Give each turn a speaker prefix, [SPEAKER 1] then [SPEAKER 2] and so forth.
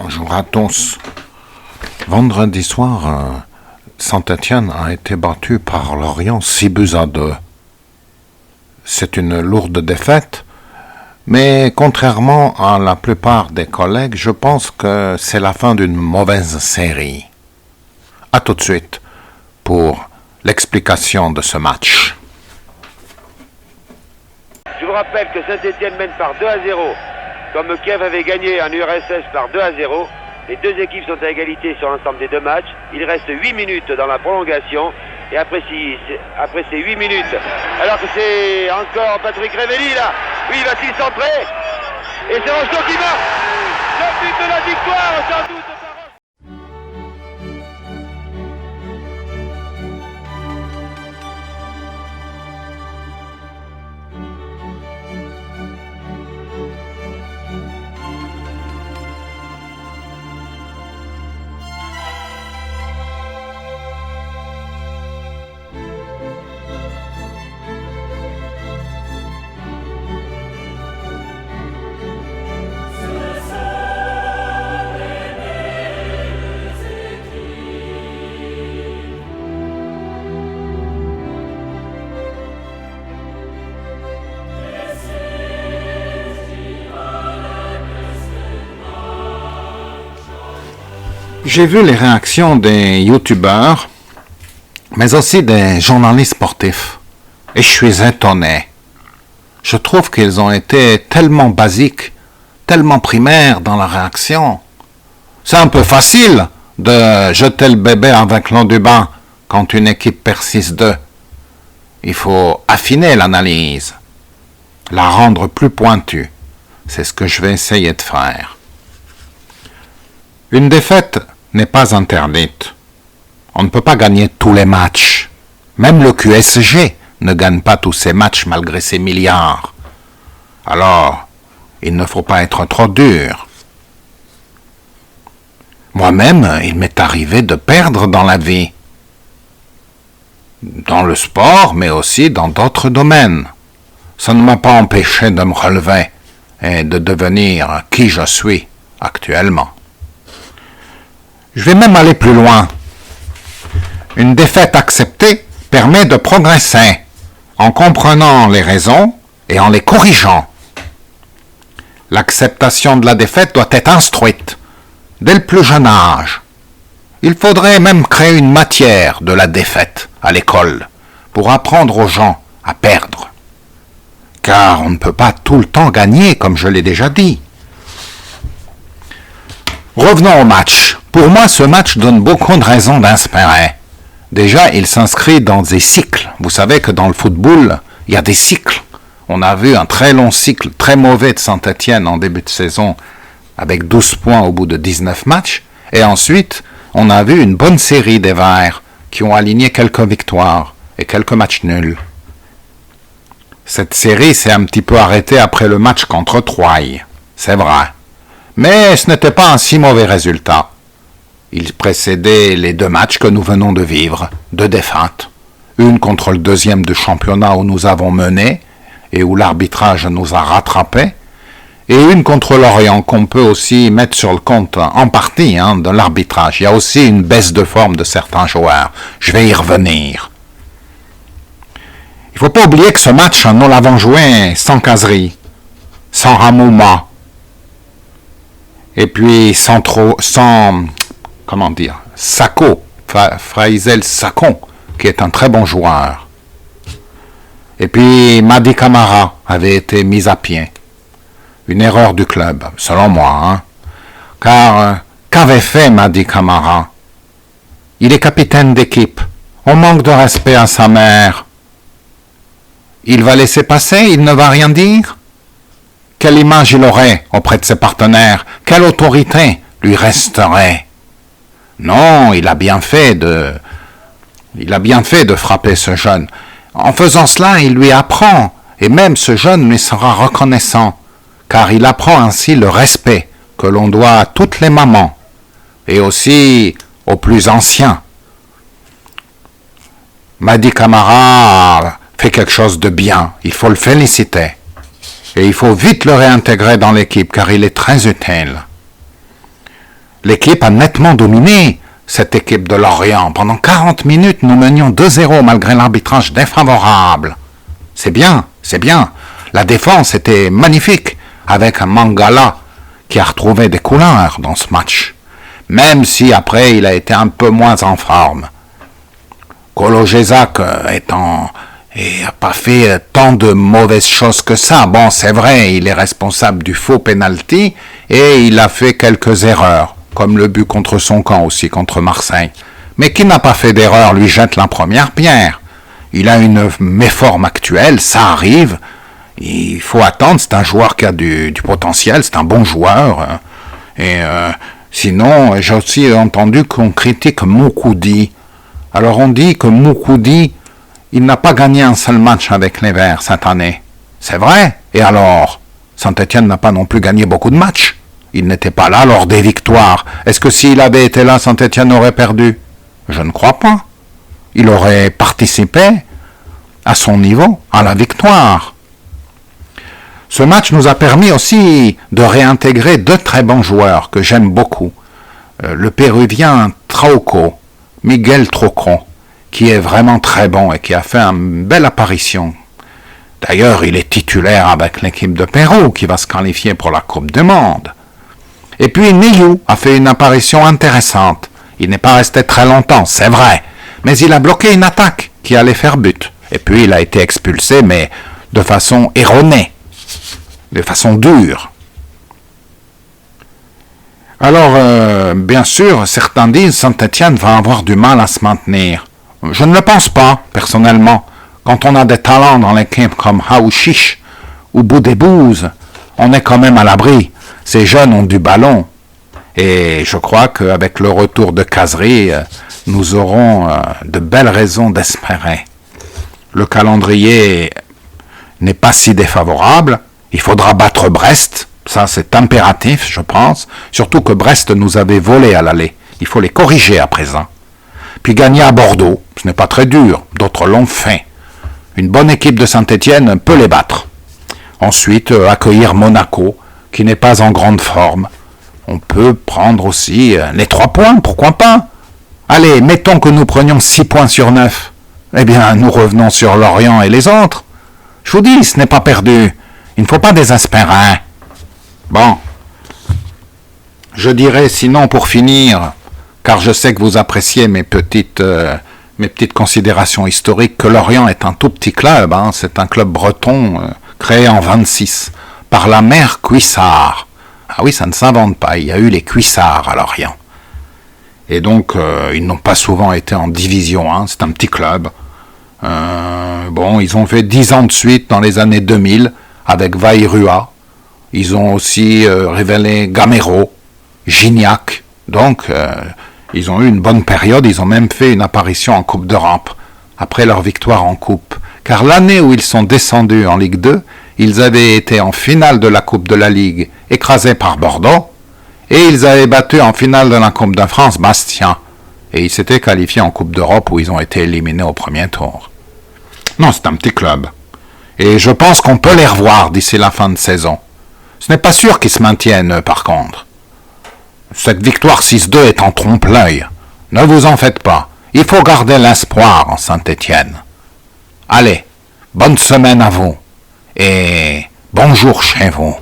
[SPEAKER 1] Bonjour à tous. Vendredi soir, Saint-Étienne a été battu par Lorient 6-2. C'est une lourde défaite, mais contrairement à la plupart des collègues, je pense que c'est la fin d'une mauvaise série. À tout de suite pour l'explication de ce match.
[SPEAKER 2] Je vous rappelle que Saint-Étienne mène par 2-0, comme Kiev avait gagné en URSS par 2-0. Les deux équipes sont à égalité sur l'ensemble des deux matchs. Il reste 8 minutes dans la prolongation. Et après ces 8 minutes, alors que c'est encore Patrick Révelli là, oui, va-t-il centrer? Et c'est Rocheteau qui marque le but de la victoire, sans doute.
[SPEAKER 1] J'ai vu les réactions des youtubeurs, mais aussi des journalistes sportifs, et je suis étonné. Je trouve qu'ils ont été tellement basiques, tellement primaires dans la réaction. C'est un peu facile de jeter le bébé avec l'eau du bain quand une équipe perd 6-2. Il faut affiner l'analyse, la rendre plus pointue. C'est ce que je vais essayer de faire. Une défaite n'est pas interdite. On ne peut pas gagner tous les matchs. Même le QSG ne gagne pas tous ses matchs malgré ses milliards. Alors, il ne faut pas être trop dur. Moi-même, il m'est arrivé de perdre dans la vie. Dans le sport, mais aussi dans d'autres domaines. Ça ne m'a pas empêché de me relever et de devenir qui je suis actuellement. Je vais même aller plus loin. Une défaite acceptée permet de progresser en comprenant les raisons et en les corrigeant. L'acceptation de la défaite doit être instruite dès le plus jeune âge. Il faudrait même créer une matière de la défaite à l'école pour apprendre aux gens à perdre. Car on ne peut pas tout le temps gagner, comme je l'ai déjà dit. Revenons au match. Pour moi, ce match donne beaucoup de raisons d'espérer. Déjà, il s'inscrit dans des cycles. Vous savez que dans le football, il y a des cycles. On a vu un très long cycle, très mauvais de Saint-Étienne en début de saison, avec 12 points au bout de 19 matchs. Et ensuite, on a vu une bonne série des Verts qui ont aligné quelques victoires et quelques matchs nuls. Cette série s'est un petit peu arrêtée après le match contre Troyes. C'est vrai. Mais ce n'était pas un si mauvais résultat. Il précédait les deux matchs que nous venons de vivre, deux défaites. Une contre le deuxième du championnat où nous avons mené et où l'arbitrage nous a rattrapés, et une contre Lorient qu'on peut aussi mettre sur le compte en partie de l'arbitrage. Il y a aussi une baisse de forme de certains joueurs. Je vais y revenir. Il ne faut pas oublier que ce match, nous l'avons joué sans Casery, sans Ramouma, et puis Sako, Fraizel Sakon, qui est un très bon joueur. Et puis Mady Camara avait été mis à pied. Une erreur du club, selon moi. Car qu'avait fait Mady Camara? Il est capitaine d'équipe. On manque de respect à sa mère. Il va laisser passer? Il ne va rien dire? Quelle image il aurait auprès de ses partenaires? Quelle autorité lui resterait? Non, il a bien fait de frapper ce jeune. En faisant cela, il lui apprend, et même ce jeune lui sera reconnaissant, car il apprend ainsi le respect que l'on doit à toutes les mamans, et aussi aux plus anciens. Mady Camara fait quelque chose de bien, il faut le féliciter. Et il faut vite le réintégrer dans l'équipe car il est très utile. L'équipe a nettement dominé cette équipe de Lorient. Pendant 40 minutes, nous menions 2-0 malgré l'arbitrage défavorable. C'est bien, c'est bien. La défense était magnifique avec un Mangala qui a retrouvé des couleurs dans ce match. Même si après il a été un peu moins en forme. Kolo Gézac n'a pas fait tant de mauvaises choses que ça. Bon, c'est vrai, il est responsable du faux penalty et il a fait quelques erreurs, comme le but contre son camp aussi, contre Marseille. Mais qui n'a pas fait d'erreur lui jette la première pierre. Il a une méforme actuelle, ça arrive. Il faut attendre, c'est un joueur qui a du potentiel, c'est un bon joueur. Sinon, j'ai aussi entendu qu'on critique Moukoudi. Alors on dit que Moukoudi, il n'a pas gagné un seul match avec les Verts cette année. C'est vrai. Et alors, Saint-Étienne n'a pas non plus gagné beaucoup de matchs. Il n'était pas là lors des victoires. Est-ce que s'il avait été là, Saint-Étienne aurait perdu? Je ne crois pas. Il aurait participé à son niveau à la victoire. Ce match nous a permis aussi de réintégrer deux très bons joueurs que j'aime beaucoup. Le Péruvien Trauco, Miguel Trauco, qui est vraiment très bon et qui a fait une belle apparition. D'ailleurs, il est titulaire avec l'équipe de Pérou qui va se qualifier pour la Coupe du Monde. Et puis Niou a fait une apparition intéressante. Il n'est pas resté très longtemps, c'est vrai, mais il a bloqué une attaque qui allait faire but. Et puis il a été expulsé, mais de façon erronée, de façon dure. Alors, bien sûr, certains disent Saint-Étienne va avoir du mal à se maintenir. Je ne le pense pas, personnellement. Quand on a des talents dans l'équipe comme Haouchiche ou Boudébouze, on est quand même à l'abri. Ces jeunes ont du ballon. Et je crois qu'avec le retour de Kazri, nous aurons de belles raisons d'espérer. Le calendrier n'est pas si défavorable. Il faudra battre Brest. Ça, c'est impératif, je pense. Surtout que Brest nous avait volé à l'aller. Il faut les corriger à présent. Puis gagner à Bordeaux. Ce n'est pas très dur. D'autres l'ont fait. Une bonne équipe de Saint-Étienne peut les battre. Ensuite, accueillir Monaco, qui n'est pas en grande forme. On peut prendre aussi les 3 points, pourquoi pas? Allez, mettons que nous prenions 6 points sur 9. Eh bien, nous revenons sur Lorient et les autres. Je vous dis, ce n'est pas perdu. Il ne faut pas désespérer. Bon. Je dirais sinon pour finir, car je sais que vous appréciez mes petites considérations historiques, que Lorient est un tout petit club. C'est un club breton créé en 26 par la mère Cuissard. Ah oui, ça ne s'invente pas. Il y a eu les Cuissards à Lorient. Et donc, ils n'ont pas souvent été en division 1. C'est un petit club. Ils ont fait 10 ans de suite dans les années 2000 avec Vairua. Ils ont aussi révélé Gamero, Gignac. Donc, ils ont eu une bonne période. Ils ont même fait une apparition en Coupe d'Europe après leur victoire en Coupe. Car l'année où ils sont descendus en Ligue 2, ils avaient été en finale de la Coupe de la Ligue, écrasés par Bordeaux, et ils avaient battu en finale de la Coupe de France Bastia. Et ils s'étaient qualifiés en Coupe d'Europe où ils ont été éliminés au premier tour. Non, c'est un petit club. Et je pense qu'on peut les revoir d'ici la fin de saison. Ce n'est pas sûr qu'ils se maintiennent, par contre. Cette victoire 6-2 est en trompe-l'œil. Ne vous en faites pas. Il faut garder l'espoir en Saint-Étienne. Allez, bonne semaine à vous. Et bonjour chez vous.